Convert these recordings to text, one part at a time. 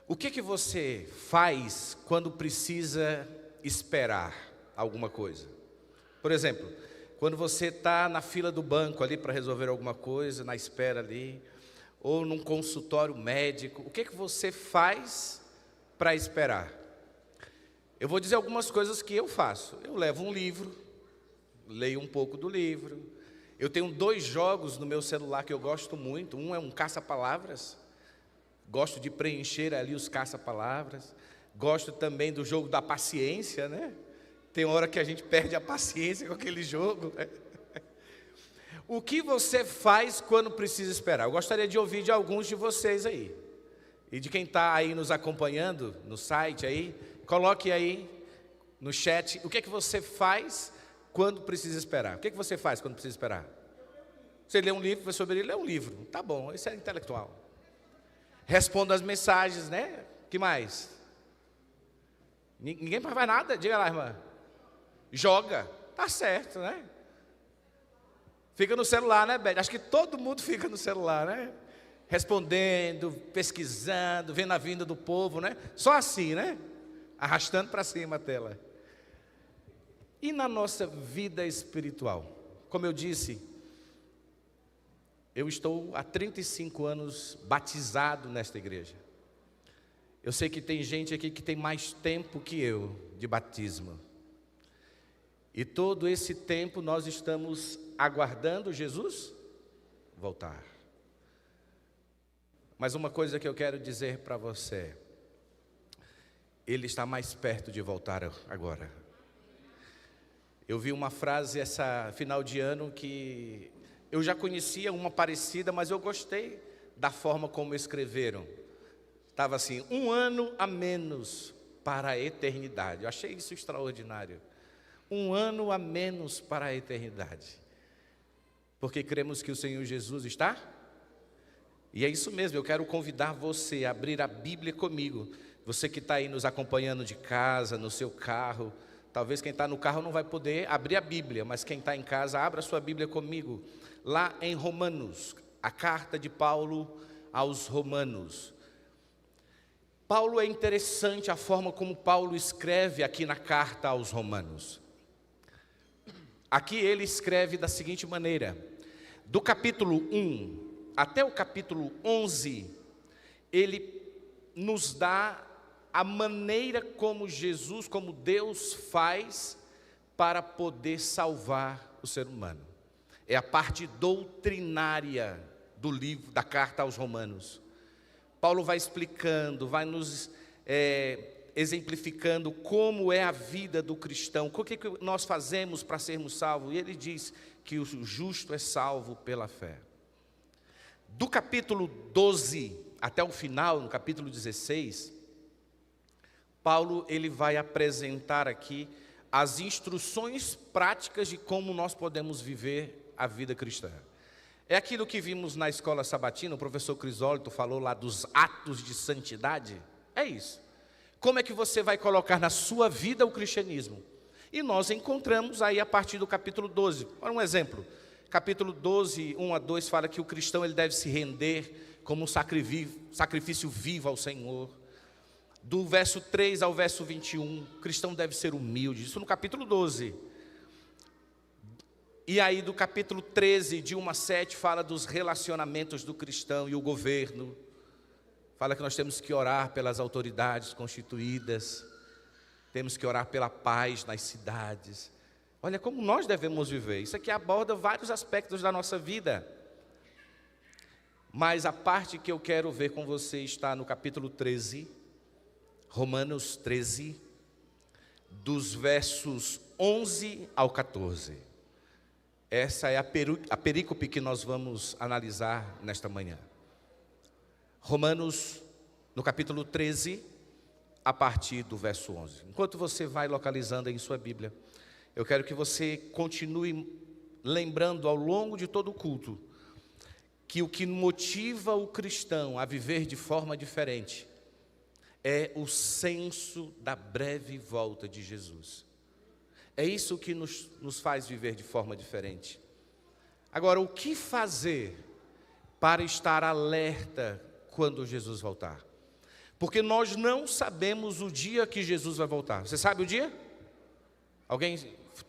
O que você faz quando precisa esperar alguma coisa? Por exemplo, quando você está na fila do banco ali para resolver alguma coisa, na espera ali, ou num consultório médico, o que você faz para esperar? Eu vou dizer algumas coisas que eu faço. Eu levo um livro, leio um pouco do livro. Eu tenho 2 jogos no meu celular que eu gosto muito. Um é um caça-palavras. Gosto de preencher ali os caça-palavras. Gosto também do jogo da paciência, né? Tem hora que a gente perde a paciência com aquele jogo. O que você faz quando precisa esperar? Eu gostaria de ouvir de alguns de vocês aí. E de quem está aí nos acompanhando no site aí, coloque aí no chat o que é que você faz quando precisa esperar. O que é que você faz quando precisa esperar? Você lê um livro, vai sobre ele, lê um livro. Tá bom, isso é intelectual. Responda as mensagens, né? Que mais? Ninguém faz nada? Diga lá, irmã. Joga. Tá certo, né? Fica no celular, né, Beth? Acho que todo mundo fica no celular, né? Respondendo, pesquisando, vendo a vinda do povo, né? Só assim, né? Arrastando para cima a tela. E na nossa vida espiritual? Como eu disse, eu estou há 35 anos batizado nesta igreja. Eu sei que tem gente aqui que tem mais tempo que eu de batismo. E todo esse tempo nós estamos aguardando Jesus voltar. Mas uma coisa que eu quero dizer para você, Ele está mais perto de voltar agora. Eu vi uma frase essa final de ano que eu já conhecia uma parecida, mas eu gostei da forma como escreveram. Estava assim, 1 ano a menos para a eternidade. Eu achei isso extraordinário. 1 ano a menos para a eternidade. Porque cremos que o Senhor Jesus está? E é isso mesmo, eu quero convidar você a abrir a Bíblia comigo. Você que está aí nos acompanhando de casa, no seu carro. Talvez quem está no carro não vai poder abrir a Bíblia, mas quem está em casa, abra a sua Bíblia comigo. Lá em Romanos, a carta de Paulo aos Romanos. Paulo é interessante a forma como Paulo escreve aqui na carta aos Romanos. Aqui ele escreve da seguinte maneira: do capítulo 1 até o capítulo 11, ele nos dá a maneira como Jesus, como Deus faz para poder salvar o ser humano. É a parte doutrinária do livro, da carta aos Romanos. Paulo vai explicando, vai nos exemplificando como é a vida do cristão, o que nós fazemos para sermos salvos. E ele diz que o justo é salvo pela fé. Do capítulo 12 até o final, no capítulo 16, Paulo ele vai apresentar aqui as instruções práticas de como nós podemos viver a vida cristã. É aquilo que vimos na escola sabatina, o professor Crisólito falou lá dos atos de santidade. É isso. Como é que você vai colocar na sua vida o cristianismo? E nós encontramos aí a partir do capítulo 12. Olha um exemplo. Capítulo 12, 1 a 2, fala que o cristão ele deve se render como um sacrifício vivo ao Senhor. Do verso 3 ao verso 21, o cristão deve ser humilde. Isso no capítulo 12. E aí do capítulo 13, de 1 a 7, fala dos relacionamentos do cristão e o governo. Fala que nós temos que orar pelas autoridades constituídas. Temos que orar pela paz nas cidades. Olha como nós devemos viver. Isso aqui aborda vários aspectos da nossa vida. Mas a parte que eu quero ver com você está no capítulo 13, Romanos 13, dos versos 11 ao 14. Essa é a perícope que nós vamos analisar nesta manhã. Romanos, no capítulo 13, a partir do verso 11. Enquanto você vai localizando aí em sua Bíblia, eu quero que você continue lembrando ao longo de todo o culto que o que motiva o cristão a viver de forma diferente é o senso da breve volta de Jesus. É isso que nos faz viver de forma diferente. Agora, o que fazer para estar alerta quando Jesus voltar? Porque nós não sabemos o dia que Jesus vai voltar. Você sabe o dia? Alguém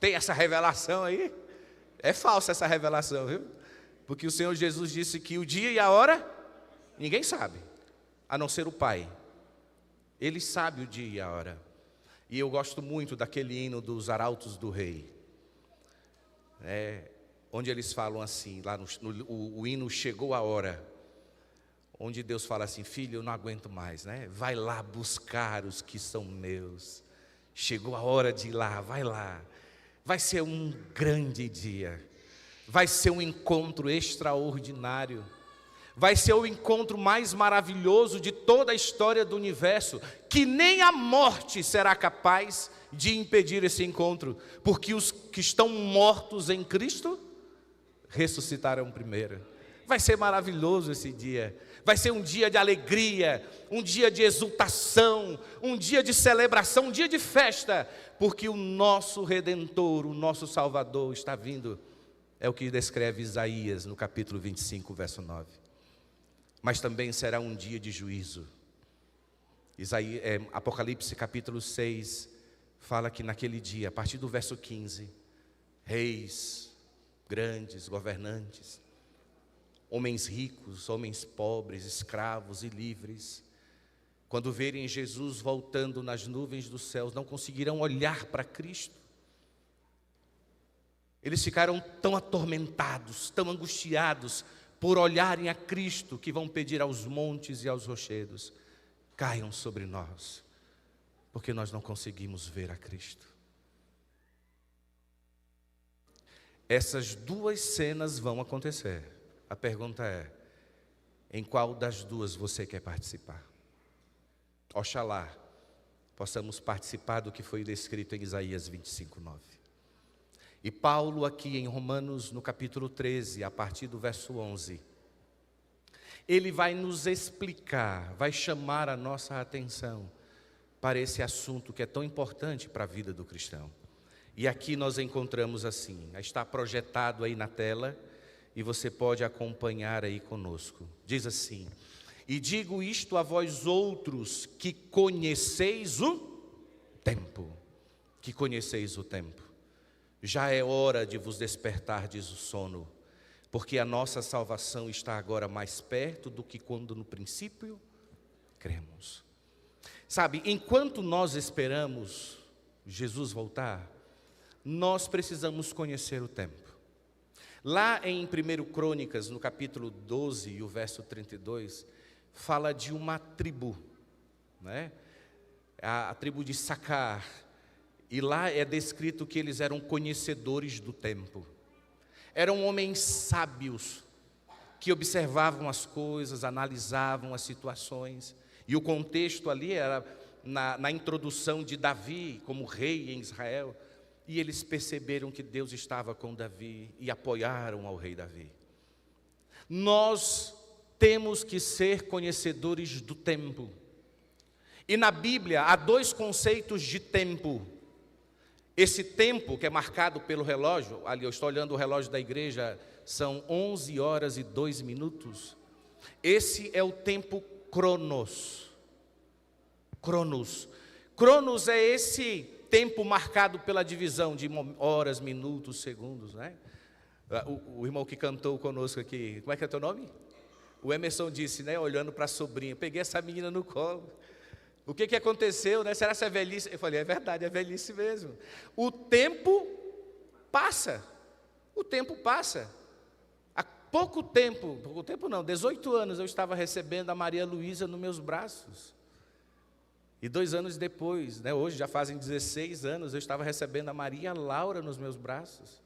tem essa revelação aí? É falsa essa revelação, viu? Porque o Senhor Jesus disse que o dia e a hora, ninguém sabe, a não ser o Pai. Ele sabe o dia e a hora. E eu gosto muito daquele hino dos Arautos do Rei, onde eles falam assim, lá o hino Chegou a Hora, onde Deus fala assim: filho, eu não aguento mais, né? Vai lá buscar os que são meus. Chegou a hora de ir lá, vai lá. Vai ser um grande dia. Vai ser um encontro extraordinário. Vai ser o encontro mais maravilhoso de toda a história do universo, que nem a morte será capaz de impedir esse encontro, porque os que estão mortos em Cristo ressuscitarão primeiro. Vai ser maravilhoso esse dia. Vai ser um dia de alegria, um dia de exultação, um dia de celebração, um dia de festa, porque o nosso Redentor, o nosso Salvador está vindo. É o que descreve Isaías no capítulo 25, verso 9. Mas também será um dia de juízo. Apocalipse capítulo 6 fala que naquele dia, a partir do verso 15, reis, grandes, governantes, homens ricos, homens pobres, escravos e livres, quando verem Jesus voltando nas nuvens dos céus, não conseguirão olhar para Cristo. Eles ficaram tão atormentados, tão angustiados por olharem a Cristo, que vão pedir aos montes e aos rochedos: caiam sobre nós, porque nós não conseguimos ver a Cristo. Essas duas cenas vão acontecer. A pergunta é: em qual das duas você quer participar? Oxalá possamos participar do que foi descrito em Isaías 25, 9. E Paulo aqui em Romanos, no capítulo 13, a partir do verso 11, ele vai nos explicar, vai chamar a nossa atenção para esse assunto que é tão importante para a vida do cristão. E aqui nós encontramos assim, está projetado aí na tela, e você pode acompanhar aí conosco. Diz assim: e digo isto a vós outros que conheceis o tempo. Que conheceis o tempo. Já é hora de vos despertardes o sono, porque a nossa salvação está agora mais perto do que quando no princípio cremos. Sabe, enquanto nós esperamos Jesus voltar, nós precisamos conhecer o tempo. Lá em 1 Crônicas, no capítulo 12 e o verso 32, fala de uma tribo, né? A tribo de Sacar. E lá é descrito que eles eram conhecedores do tempo. Eram homens sábios, que observavam as coisas, analisavam as situações. E o contexto ali era na introdução de Davi como rei em Israel. E eles perceberam que Deus estava com Davi e apoiaram ao rei Davi. Nós temos que ser conhecedores do tempo. E na Bíblia há dois conceitos de tempo. Esse tempo que é marcado pelo relógio, ali eu estou olhando o relógio da igreja, são 11 horas e 2 minutos. Esse é o tempo Cronos. Cronos é esse tempo marcado pela divisão de horas, minutos, segundos, né? O irmão que cantou conosco aqui, como é que é teu nome? O Emerson disse, né, olhando para a sobrinha: peguei essa menina no colo. O que aconteceu, né? Será que é velhice? Eu falei: é verdade, é velhice mesmo. O tempo passa. O tempo passa. Há pouco tempo não, 18 anos eu estava recebendo a Maria Luísa nos meus braços. E 2 anos depois, né, hoje já fazem 16 anos, eu estava recebendo a Maria Laura nos meus braços.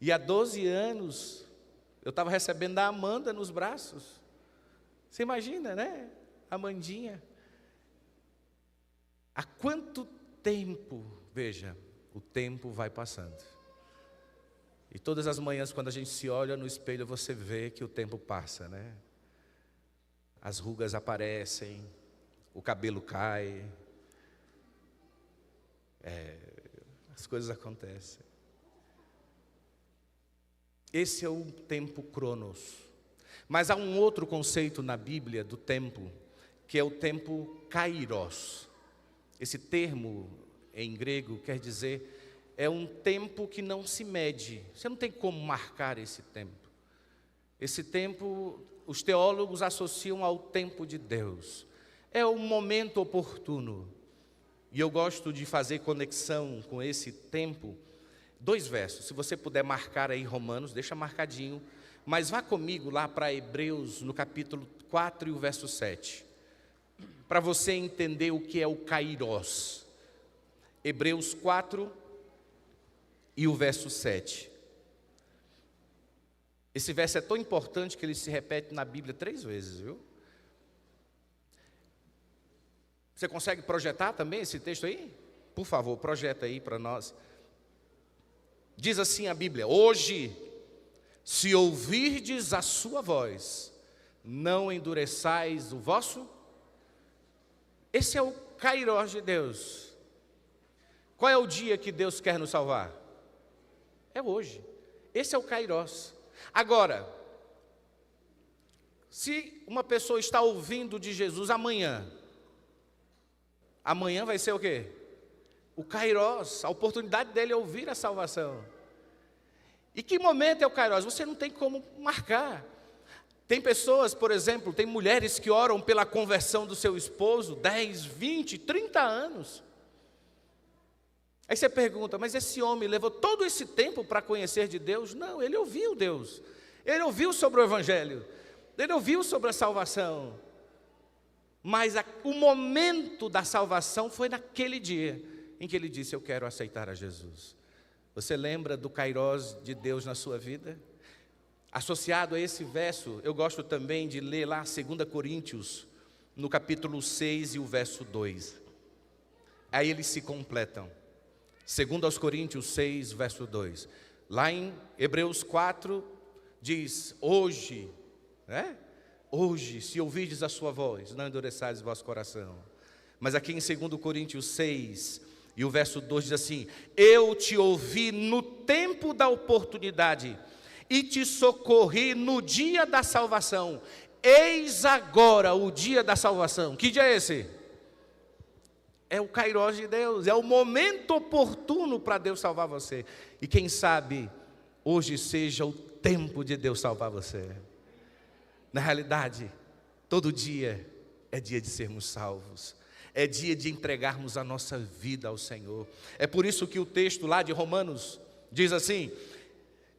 E há 12 anos, eu estava recebendo a Amanda nos braços. Você imagina, né? Amandinha. Há quanto tempo, veja, o tempo vai passando. E todas as manhãs, quando a gente se olha no espelho, você vê que o tempo passa, né? As rugas aparecem, o cabelo cai, as coisas acontecem. Esse é o tempo Cronos. Mas há um outro conceito na Bíblia do tempo, que é o tempo kairos. Esse termo em grego quer dizer, é um tempo que não se mede. Você não tem como marcar esse tempo. Esse tempo, os teólogos associam ao tempo de Deus. É o momento oportuno. E eu gosto de fazer conexão com esse tempo. 2 versos, se você puder marcar aí Romanos, deixa marcadinho. Mas vá comigo lá para Hebreus, no capítulo 4 e o verso 7. Para você entender o que é o kairos. Hebreus 4 e o verso 7. Esse verso é tão importante que ele se repete na Bíblia 3 vezes, viu? Você consegue projetar também esse texto aí? Por favor, projeta aí para nós. Diz assim a Bíblia: hoje, se ouvirdes a sua voz, não endureçais o vosso. Esse é o kairos de Deus. Qual é o dia que Deus quer nos salvar? É hoje. Esse é o kairos. Agora, se uma pessoa está ouvindo de Jesus amanhã vai ser o quê? O kairos, a oportunidade dele é ouvir a salvação. E que momento é o kairos? Você não tem como marcar. Tem pessoas, por exemplo, tem mulheres que oram pela conversão do seu esposo 10, 20, 30 anos. Aí você pergunta, mas esse homem levou todo esse tempo para conhecer de Deus? Não, ele ouviu Deus. Ele ouviu sobre o Evangelho. Ele ouviu sobre a salvação. Mas o momento da salvação foi naquele dia em que ele disse, eu quero aceitar a Jesus. Você lembra do kairos de Deus na sua vida? Associado a esse verso, eu gosto também de ler lá 2 Coríntios, no capítulo 6 e o verso 2. Aí eles se completam. 2 Coríntios 6, verso 2. Lá em Hebreus 4, diz, hoje, né? Hoje, se ouvirdes a sua voz, não endureçais o vosso coração. Mas aqui em 2 Coríntios 6, e o verso 2 diz assim, eu te ouvi no tempo da oportunidade, e te socorri no dia da salvação. Eis agora o dia da salvação. Que dia é esse? É o kairos de Deus, é o momento oportuno para Deus salvar você. E quem sabe, hoje seja o tempo de Deus salvar você. Na realidade, todo dia é dia de sermos salvos. É dia de entregarmos a nossa vida ao Senhor. É por isso que o texto lá de Romanos diz assim,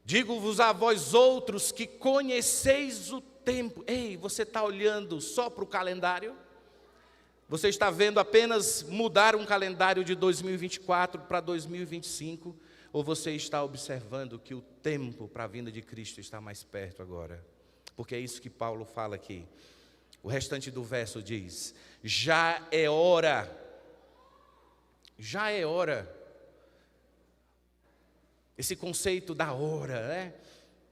digo-vos a vós outros que conheceis o tempo. Ei, você está olhando só para o calendário? Você está vendo apenas mudar um calendário de 2024 para 2025? Ou você está observando que o tempo para a vinda de Cristo está mais perto agora? Porque é isso que Paulo fala aqui. O restante do verso diz, já é hora. Já é hora. Esse conceito da hora, né?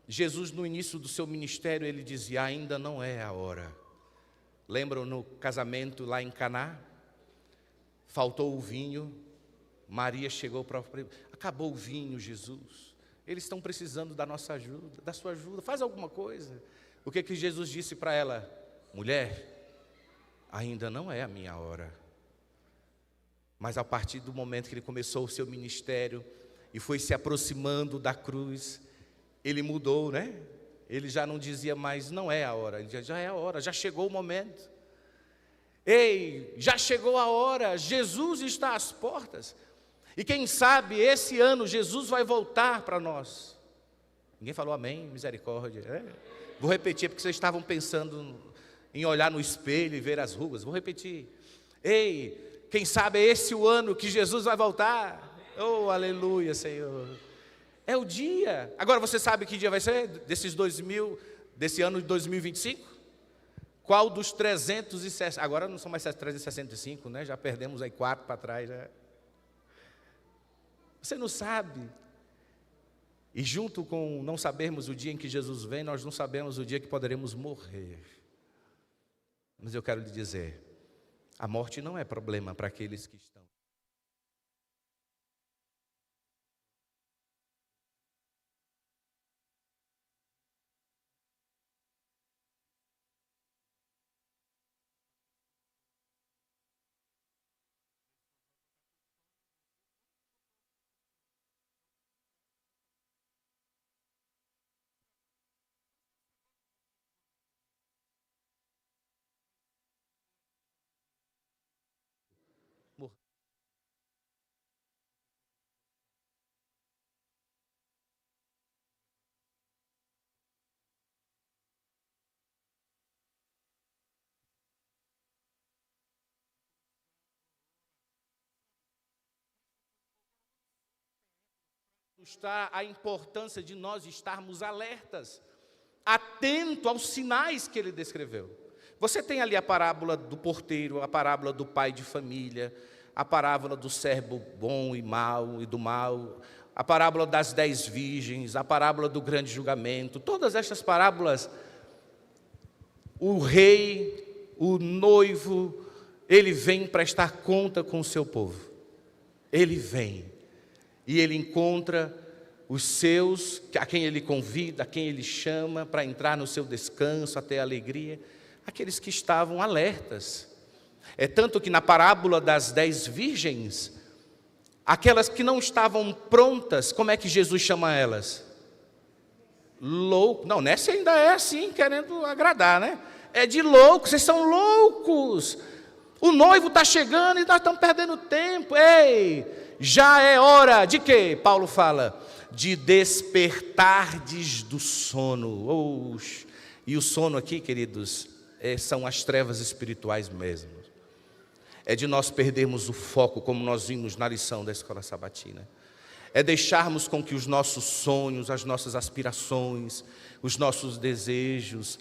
Jesus no início do seu ministério, ele dizia, ainda não é a hora. Lembram no casamento lá em Caná? Faltou o vinho, Maria chegou para acabou o vinho, Jesus. Eles estão precisando da nossa ajuda, da sua ajuda, faz alguma coisa. O que Jesus disse para ela? Mulher, ainda não é a minha hora. Mas a partir do momento que ele começou o seu ministério e foi se aproximando da cruz, ele mudou, né? Ele já não dizia mais, não é a hora, ele já é a hora, já chegou o momento. Ei, já chegou a hora, Jesus está às portas. E quem sabe esse ano Jesus vai voltar para nós. Ninguém falou amém, misericórdia. Vou repetir, porque vocês estavam pensando em olhar no espelho e ver as rugas. Vou repetir. Ei, quem sabe é esse o ano que Jesus vai voltar. Oh, aleluia, Senhor. É o dia. Agora você sabe que dia vai ser? Desse ano de 2025? Qual dos 360? Agora não são mais 365, né? Já perdemos aí 4 para trás. Já. Você não sabe. E junto com não sabermos o dia em que Jesus vem, nós não sabemos o dia que poderemos morrer. Mas eu quero lhe dizer, a morte não é problema para aqueles que estão. Está a importância de nós estarmos alertas, atento aos sinais que ele descreveu. Você tem ali a parábola do porteiro, a parábola do pai de família, a parábola do servo bom e mau e do mal, a parábola das 10 virgens, a parábola do grande julgamento. Todas estas parábolas, o rei, o noivo, ele vem prestar conta com o seu povo. Ele vem. E ele encontra os seus, a quem ele convida, a quem ele chama para entrar no seu descanso, até a alegria, aqueles que estavam alertas. É tanto que na parábola das 10 virgens, aquelas que não estavam prontas, como é que Jesus chama elas? Louco. Não, nessa ainda é assim, querendo agradar, né? É de loucos, vocês são loucos. O noivo está chegando e nós estamos perdendo tempo. Ei! Já é hora de quê? Paulo fala, de despertardes do sono. E o sono aqui, queridos, são as trevas espirituais mesmo. É de nós perdermos o foco, como nós vimos na lição da escola sabatina. É deixarmos com que os nossos sonhos, as nossas aspirações, os nossos desejos,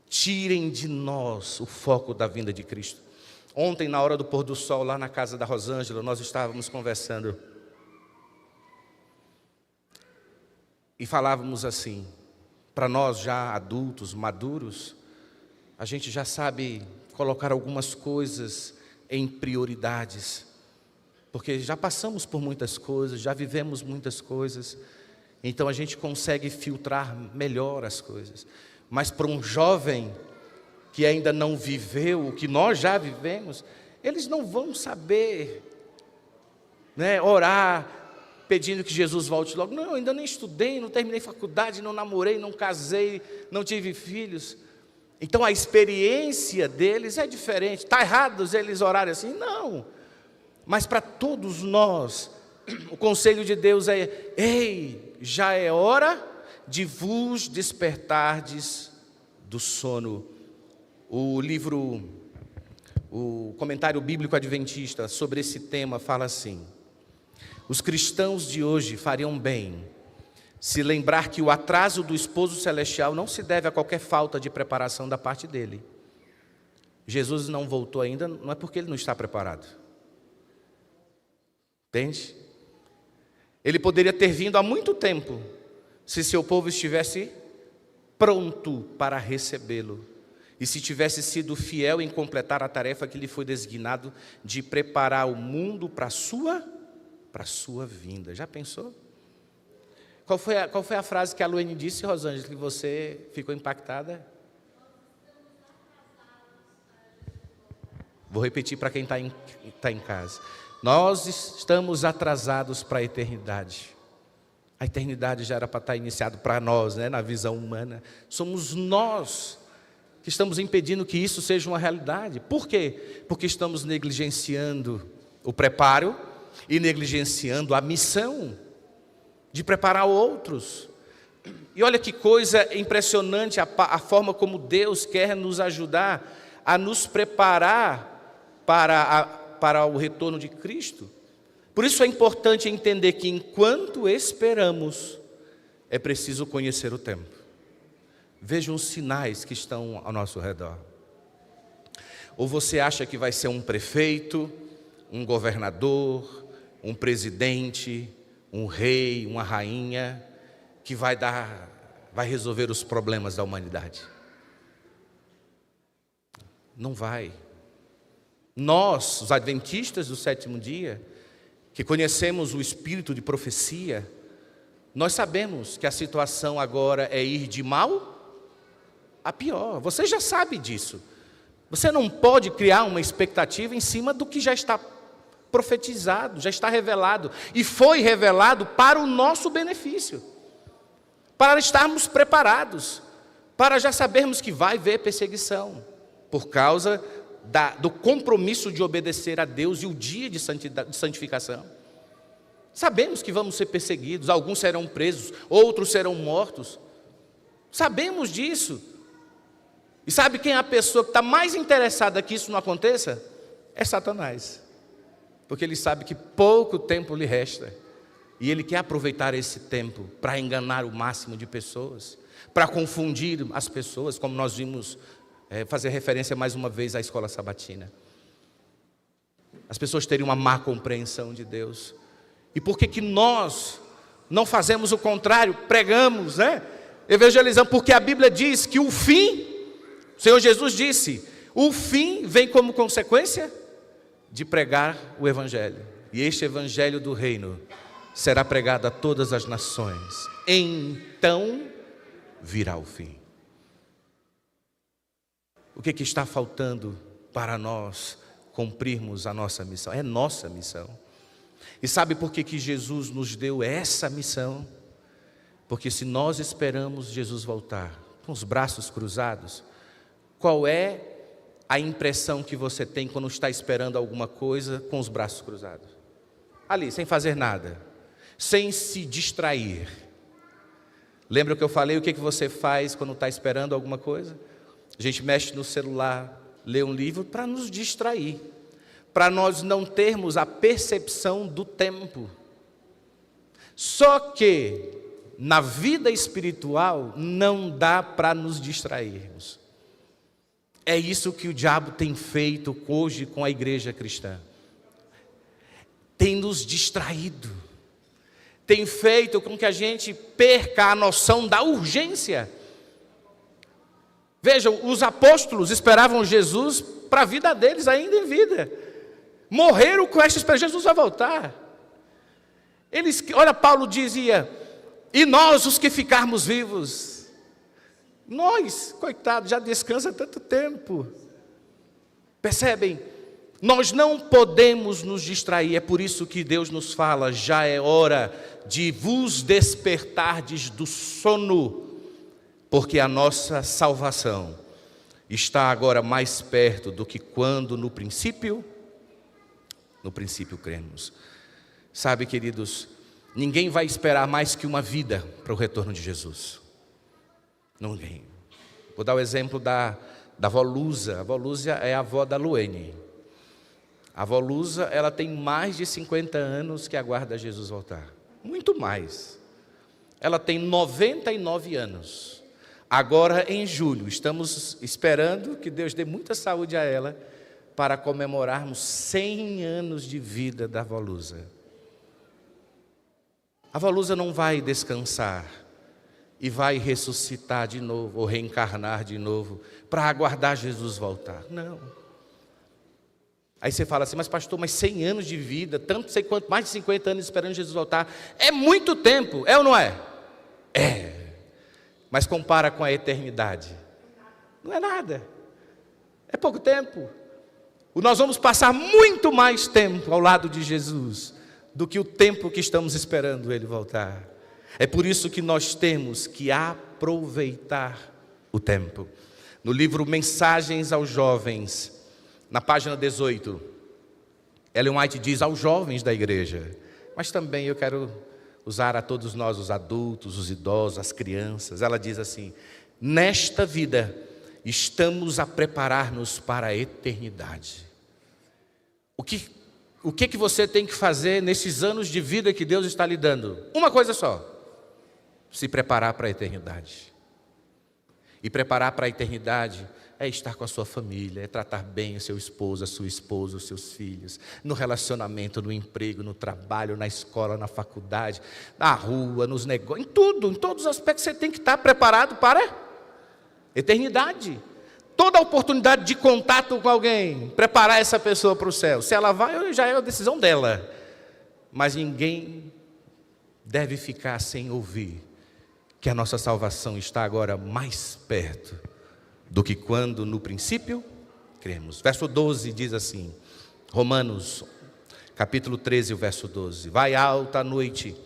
tirem de nós o foco da vinda de Cristo. Ontem, na hora do pôr do sol, lá na casa da Rosângela, nós estávamos conversando. E falávamos assim, para nós já adultos, maduros, a gente já sabe colocar algumas coisas em prioridades. Porque já passamos por muitas coisas, já vivemos muitas coisas. Então a gente consegue filtrar melhor as coisas. Mas para um jovem que ainda não viveu o que nós já vivemos, eles não vão saber, né, orar, pedindo que Jesus volte logo. Não, eu ainda nem estudei, não terminei faculdade, não namorei, não casei, não tive filhos. Então a experiência deles é diferente. Está errado eles orarem assim? Não. Mas para todos nós, o conselho de Deus é: ei, já é hora de vos despertardes do sono. O comentário bíblico adventista sobre esse tema fala assim: os cristãos de hoje fariam bem se lembrar que o atraso do esposo celestial não se deve a qualquer falta de preparação da parte dele. Jesus não voltou ainda, não é porque ele não está preparado. Entende? Ele poderia ter vindo há muito tempo, se seu povo estivesse pronto para recebê-lo. E se tivesse sido fiel em completar a tarefa que lhe foi designado de preparar o mundo para a sua vinda. Já pensou? Qual foi a frase que a Luane disse, Rosângela, que você ficou impactada? Vou repetir para quem está em casa. Nós estamos atrasados para a eternidade. A eternidade já era para estar iniciado para nós, né, na visão humana. Somos nós que estamos impedindo que isso seja uma realidade. Por quê? Porque estamos negligenciando o preparo e negligenciando a missão de preparar outros. E olha que coisa impressionante a forma como Deus quer nos ajudar a nos preparar para o retorno de Cristo. Por isso é importante entender que enquanto esperamos, é preciso conhecer o tempo. Vejam os sinais que estão ao nosso redor. Ou você acha que vai ser um prefeito, um governador, um presidente, um rei, uma rainha, que vai resolver os problemas da humanidade? Não vai. Nós, os adventistas do sétimo dia, que conhecemos o espírito de profecia, nós sabemos que a situação agora é ir de mal a pior. Você já sabe disso. Você não pode criar uma expectativa em cima do que já está profetizado, já está revelado. E foi revelado para o nosso benefício. Para estarmos preparados. Para já sabermos que vai haver perseguição. Por causa do compromisso de obedecer a Deus e o dia de santificação. Sabemos que vamos ser perseguidos, alguns serão presos, outros serão mortos. Sabemos disso. E sabe quem é a pessoa que está mais interessada que isso não aconteça? É Satanás. Porque ele sabe que pouco tempo lhe resta. E ele quer aproveitar esse tempo para enganar o máximo de pessoas, para confundir as pessoas, como nós vimos fazer referência mais uma vez à escola sabatina. As pessoas terem uma má compreensão de Deus. E por que nós não fazemos o contrário? Pregamos, evangelizamos, porque a Bíblia diz que o fim, o Senhor Jesus disse, o fim vem como consequência de pregar o Evangelho. E este Evangelho do reino será pregado a todas as nações. Então virá o fim. O que está faltando para nós cumprirmos a nossa missão? É nossa missão. E sabe por que Jesus nos deu essa missão? Porque se nós esperamos Jesus voltar com os braços cruzados, qual é a impressão que você tem quando está esperando alguma coisa com os braços cruzados? Ali, sem fazer nada, sem se distrair. Lembra que eu falei o que você faz quando está esperando alguma coisa? A gente mexe no celular, lê um livro para nos distrair, para nós não termos a percepção do tempo. Só que na vida espiritual não dá para nos distrairmos. É isso que o diabo tem feito hoje com a igreja cristã. Tem nos distraído. Tem feito com que a gente perca a noção da urgência. Vejam, os apóstolos esperavam Jesus para a vida deles ainda em vida. Morreram com esta esperança, Jesus vai voltar. Olha, Paulo dizia, e nós os que ficarmos vivos, nós, coitados, já descansa há tanto tempo. Percebem? Nós não podemos nos distrair, é por isso que Deus nos fala, já é hora de vos despertardes do sono, porque a nossa salvação está agora mais perto do que quando no princípio cremos. Sabe, queridos, ninguém vai esperar mais que uma vida para o retorno de Jesus. Ninguém. Vou dar o exemplo da avó Lusa. A avó Lusa é a avó da Luene. A avó Lusa, ela tem mais de 50 anos que aguarda Jesus voltar. Muito mais. Ela tem 99 anos. Agora, em julho, estamos esperando que Deus dê muita saúde a ela para comemorarmos 100 anos de vida da avó Lusa. A avó Lusa não vai descansar e vai ressuscitar de novo, ou reencarnar de novo, para aguardar Jesus voltar. Não. Aí você fala assim, mas pastor, mas 100 anos de vida, tanto sei quanto, mais de 50 anos esperando Jesus voltar, é muito tempo, é ou não é? É. Mas compara com a eternidade, não é nada, é pouco tempo. Nós vamos passar muito mais tempo ao lado de Jesus do que o tempo que estamos esperando Ele voltar. É por isso que nós temos que aproveitar o tempo. No livro Mensagens aos Jovens, na página 18, Ellen White diz aos jovens da igreja, mas também eu quero usar a todos nós, os adultos, os idosos, as crianças. Ela diz assim, nesta vida estamos a preparar-nos para a eternidade. O que você tem que fazer nesses anos de vida que Deus está lhe dando? Uma coisa só, se preparar para a eternidade. E preparar para a eternidade é estar com a sua família, é tratar bem o seu esposo, a sua esposa, os seus filhos, no relacionamento, no emprego, no trabalho, na escola, na faculdade, na rua, nos negócios, em tudo, em todos os aspectos você tem que estar preparado para a eternidade. Toda oportunidade de contato com alguém, preparar essa pessoa para o céu. Se ela vai, já é a decisão dela. Mas ninguém deve ficar sem ouvir que a nossa salvação está agora mais perto do que quando no princípio cremos. Verso 12 diz assim, Romanos, capítulo 13, o verso 12. Vai alta a noite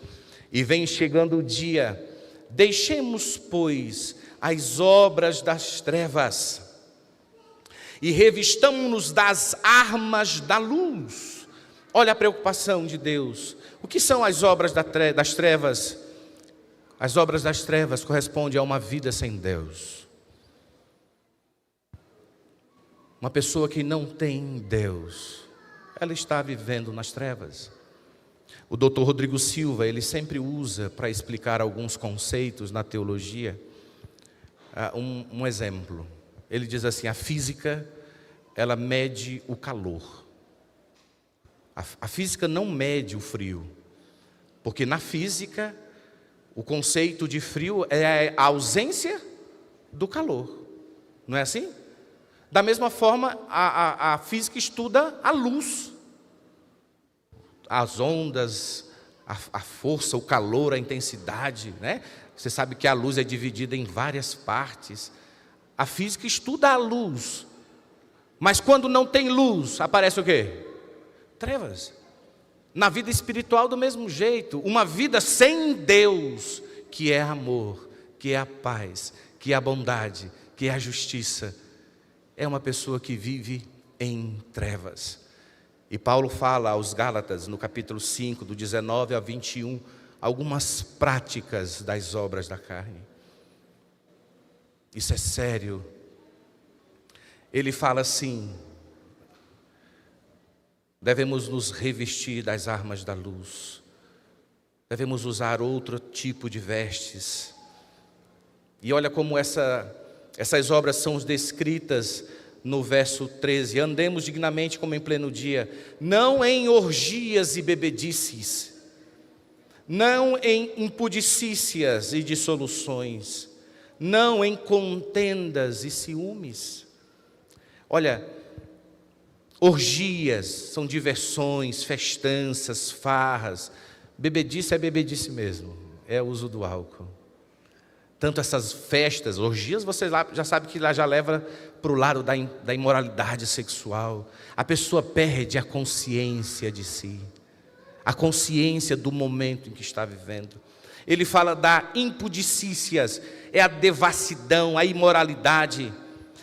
e vem chegando o dia, deixemos, pois, as obras das trevas e revistamo-nos das armas da luz. Olha a preocupação de Deus. O que são as obras das trevas? As obras das trevas correspondem a uma vida sem Deus. Uma pessoa que não tem Deus, ela está vivendo nas trevas. O Dr. Rodrigo Silva, ele sempre usa para explicar alguns conceitos na teologia, um exemplo. Ele diz assim: a física, ela mede o calor. A física não mede o frio, porque na física, o conceito de frio é a ausência do calor. Não é assim? Da mesma forma, a física estuda a luz. As ondas, a força, o calor, a intensidade, né? Você sabe que a luz é dividida em várias partes. A física estuda a luz. Mas quando não tem luz, aparece o quê? Trevas. Na vida espiritual do mesmo jeito. Uma vida sem Deus, que é amor, que é a paz, que é a bondade, que é a justiça, é uma pessoa que vive em trevas. E Paulo fala aos Gálatas, no capítulo 5, do 19 a 21, algumas práticas das obras da carne. Isso é sério. Ele fala assim: devemos nos revestir das armas da luz, devemos usar outro tipo de vestes. E olha como essas obras são descritas no verso 13: andemos dignamente como em pleno dia, não em orgias e bebedices, não em impudicícias e dissoluções, não em contendas e ciúmes. Olha, orgias são diversões, festanças, farras. Bebedice é bebedice mesmo, é o uso do álcool. Tanto essas festas, orgias, você já sabe que lá já leva para o lado da imoralidade sexual. A pessoa perde a consciência de si, a consciência do momento em que está vivendo. Ele fala da impudicícias, é a devassidão, a imoralidade,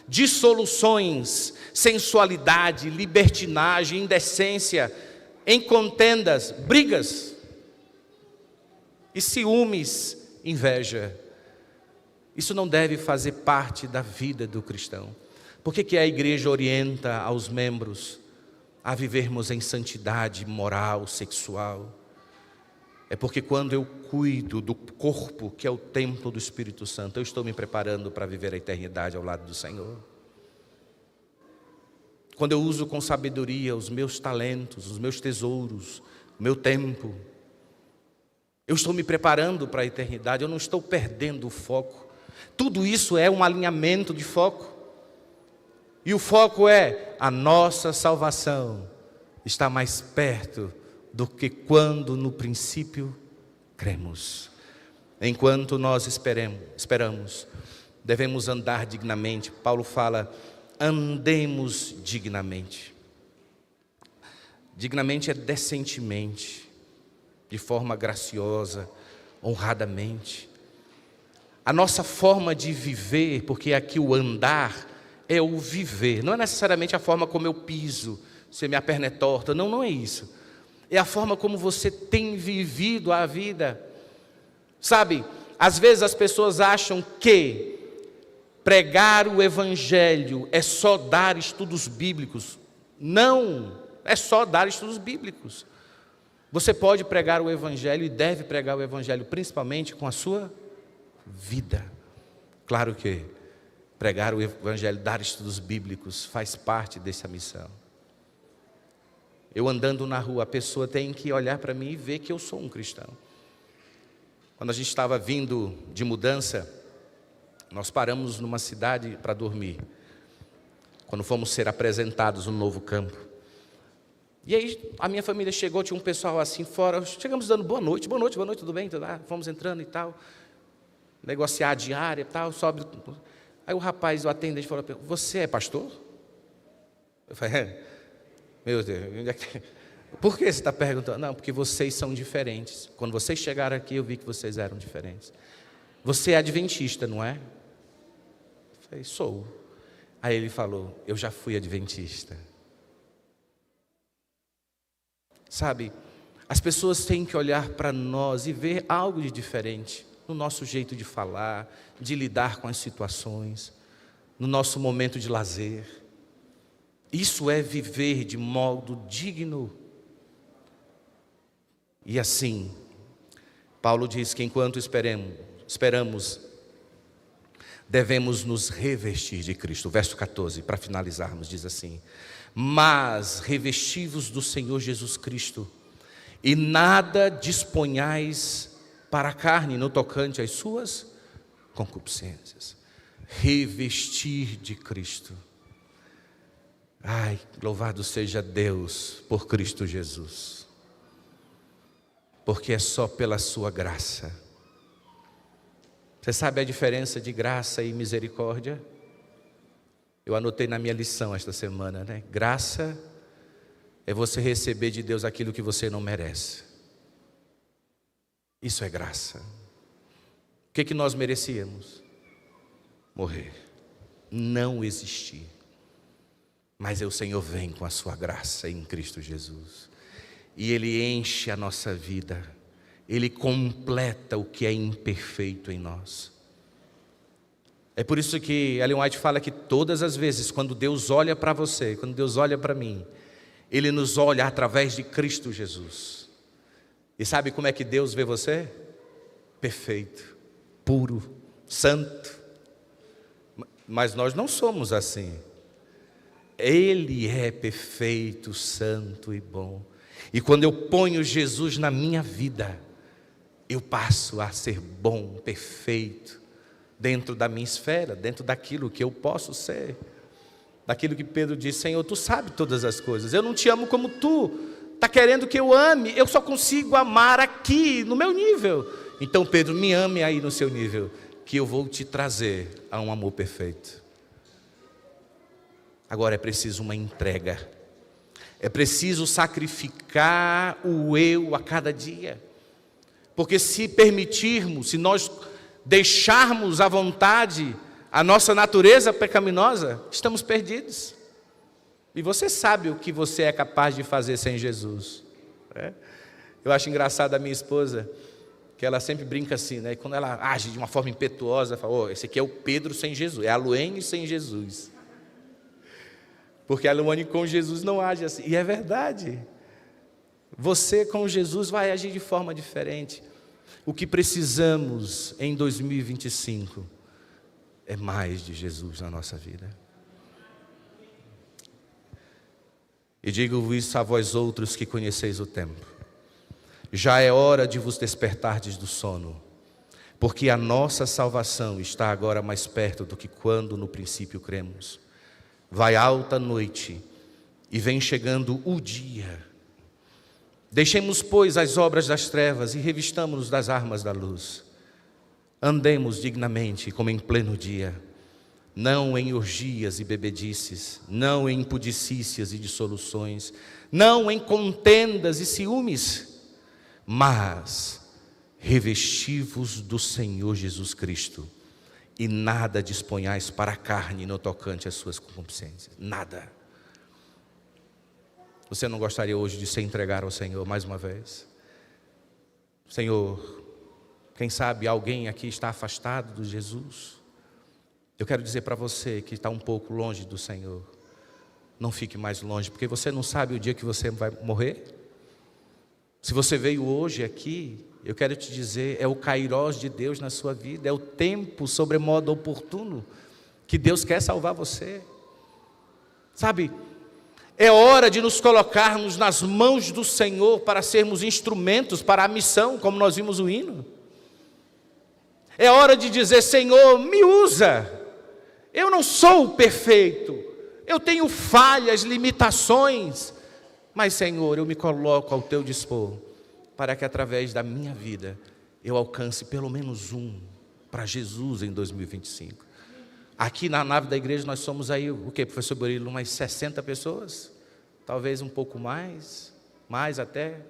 dissoluções, sensualidade, libertinagem, indecência, em contendas, brigas e ciúmes, inveja. Isso não deve fazer parte da vida do cristão. Por que a igreja orienta aos membros a vivermos em santidade moral, sexual? É porque quando eu cuido do corpo, que é o templo do Espírito Santo, eu estou me preparando para viver a eternidade ao lado do Senhor. Quando eu uso com sabedoria os meus talentos, os meus tesouros, o meu tempo, eu estou me preparando para a eternidade, eu não estou perdendo o foco. Tudo isso é um alinhamento de foco. E o foco é: a nossa salvação está mais perto do que quando no princípio cremos. Enquanto nós esperamos, devemos andar dignamente. Paulo fala: andemos dignamente. Dignamente é decentemente, de forma graciosa, honradamente. A nossa forma de viver, porque aqui o andar é o viver, não é necessariamente a forma como eu piso, se minha perna é torta, não é isso. É a forma como você tem vivido a vida. Sabe, às vezes as pessoas acham que pregar o evangelho é só dar estudos bíblicos. Não, é só dar estudos bíblicos. Você pode pregar o evangelho e deve pregar o evangelho, principalmente com a sua vida. Claro que pregar o evangelho, dar estudos bíblicos faz parte dessa missão. Eu andando na rua, a pessoa tem que olhar para mim e ver que eu sou um cristão. Quando a gente estava vindo de mudança, nós paramos numa cidade para dormir. Quando fomos ser apresentados no novo campo. E aí a minha família chegou, tinha um pessoal assim fora, chegamos dando boa noite, tudo bem? Fomos entrando e tal. Negociar a diária e tal, sobe. Aí o rapaz, o atendente, falou: você é pastor? Eu falei: meu Deus, por que você está perguntando? Não, porque vocês são diferentes. Quando vocês chegaram aqui, eu vi que vocês eram diferentes. Você é adventista, não é? Eu falei: sou. Aí ele falou: eu já fui adventista. Sabe, as pessoas têm que olhar para nós e ver algo de diferente no nosso jeito de falar, de lidar com as situações, no nosso momento de lazer. Isso é viver de modo digno. E assim, Paulo diz que enquanto esperamos, devemos nos revestir de Cristo. Verso 14, para finalizarmos, diz assim: mas revestivos do Senhor Jesus Cristo, e nada disponhais para a carne no tocante às suas concupiscências. Revestir de Cristo. Ai, louvado seja Deus por Cristo Jesus, porque é só pela sua graça. Você sabe a diferença de graça e misericórdia? Eu anotei na minha lição esta semana, né? Graça é você receber de Deus aquilo que você não merece. Isso é graça. O que nós merecíamos? Morrer, não existir. Mas o Senhor vem com a sua graça em Cristo Jesus, e Ele enche a nossa vida, Ele completa o que é imperfeito em nós. É por isso que Ellen White fala que todas as vezes, quando Deus olha para você, quando Deus olha para mim, Ele nos olha através de Cristo Jesus. E sabe como é que Deus vê você? Perfeito, puro, santo. Mas nós não somos assim. Ele é perfeito, santo e bom. E quando eu ponho Jesus na minha vida, eu passo a ser bom, perfeito, dentro da minha esfera, dentro daquilo que eu posso ser. Daquilo que Pedro disse: Senhor, Tu sabes todas as coisas, eu não te amo como Tu está querendo que eu ame, eu só consigo amar aqui, no meu nível. Então Pedro, me ame aí no seu nível, que eu vou te trazer a um amor perfeito. Agora é preciso uma entrega, é preciso sacrificar o eu a cada dia, porque se permitirmos, se nós deixarmos à vontade a nossa natureza pecaminosa, estamos perdidos. E você sabe o que você é capaz de fazer sem Jesus, né? Eu acho engraçado a minha esposa, que ela sempre brinca assim, né? E quando ela age de uma forma impetuosa, fala: oh, esse aqui é o Pedro sem Jesus, é a Luane sem Jesus. Porque a Luane com Jesus não age assim. E é verdade. Você com Jesus vai agir de forma diferente. O que precisamos em 2025 é mais de Jesus na nossa vida. E digo isso a vós outros que conheceis o tempo. Já é hora de vos despertardes do sono, porque a nossa salvação está agora mais perto do que quando no princípio cremos. Vai alta noite e vem chegando o dia. Deixemos, pois, as obras das trevas e revistamo-nos das armas da luz. Andemos dignamente como em pleno dia, não em orgias e bebedices, não em impudicícias e dissoluções, não em contendas e ciúmes, mas revesti-vos do Senhor Jesus Cristo, e nada disponhais para a carne no tocante às suas concupiscências. Nada. Você não gostaria hoje de se entregar ao Senhor mais uma vez? Senhor, quem sabe alguém aqui está afastado de Jesus? Eu quero dizer para você que está um pouco longe do Senhor: não fique mais longe, porque você não sabe o dia que você vai morrer. Se você veio hoje aqui, eu quero te dizer, é o kairós de Deus na sua vida, é o tempo sobremodo oportuno que Deus quer salvar você. Sabe, é hora de nos colocarmos nas mãos do Senhor para sermos instrumentos para a missão, como nós vimos o hino. É hora de dizer: Senhor, me usa. Eu não sou perfeito, eu tenho falhas, limitações, mas Senhor, eu me coloco ao Teu dispor, para que através da minha vida eu alcance pelo menos um para Jesus em 2025. Aqui na nave da igreja nós somos aí, o que, professor Burilo? Umas 60 pessoas? Talvez um pouco mais até.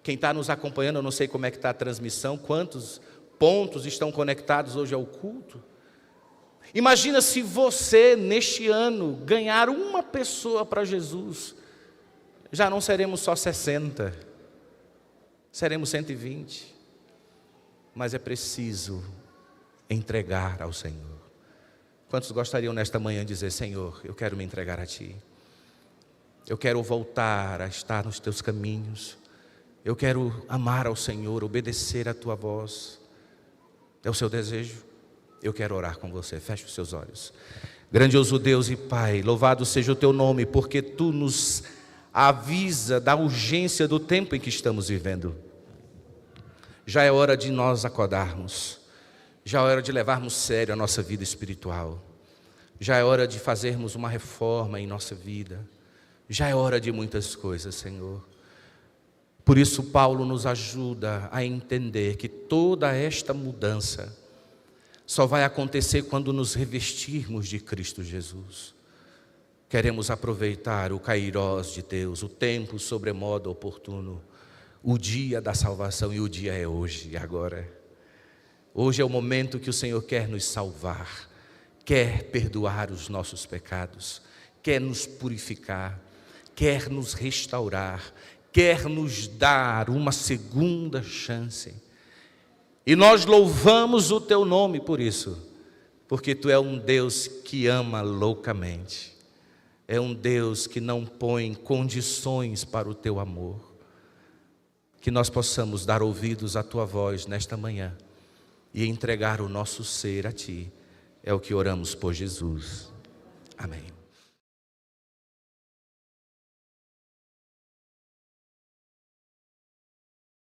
Quem está nos acompanhando, eu não sei como é que está a transmissão, quantos pontos estão conectados hoje ao culto. Imagina se você, neste ano, ganhar uma pessoa para Jesus. Já não seremos só 60, seremos 120. Mas é preciso entregar ao Senhor. Quantos gostariam nesta manhã de dizer: Senhor, eu quero me entregar a Ti. Eu quero voltar a estar nos Teus caminhos. Eu quero amar ao Senhor, obedecer a Tua voz. É o seu desejo? Eu quero orar com você. Feche os seus olhos. Grandioso Deus e Pai, louvado seja o Teu nome, porque Tu nos avisa da urgência do tempo em que estamos vivendo. Já é hora de nós acordarmos. Já é hora de levarmos sério a nossa vida espiritual. Já é hora de fazermos uma reforma em nossa vida. Já é hora de muitas coisas, Senhor. Por isso Paulo nos ajuda a entender que toda esta mudança só vai acontecer quando nos revestirmos de Cristo Jesus. Queremos aproveitar o kairós de Deus, o tempo sobremodo oportuno, o dia da salvação, e o dia é hoje e agora. Hoje é o momento que o Senhor quer nos salvar, quer perdoar os nossos pecados, quer nos purificar, quer nos restaurar, quer nos dar uma segunda chance. E nós louvamos o Teu nome por isso, porque Tu é um Deus que ama loucamente, é um Deus que não põe condições para o Teu amor. Que nós possamos dar ouvidos à Tua voz nesta manhã e entregar o nosso ser a Ti, é o que oramos por Jesus. Amém.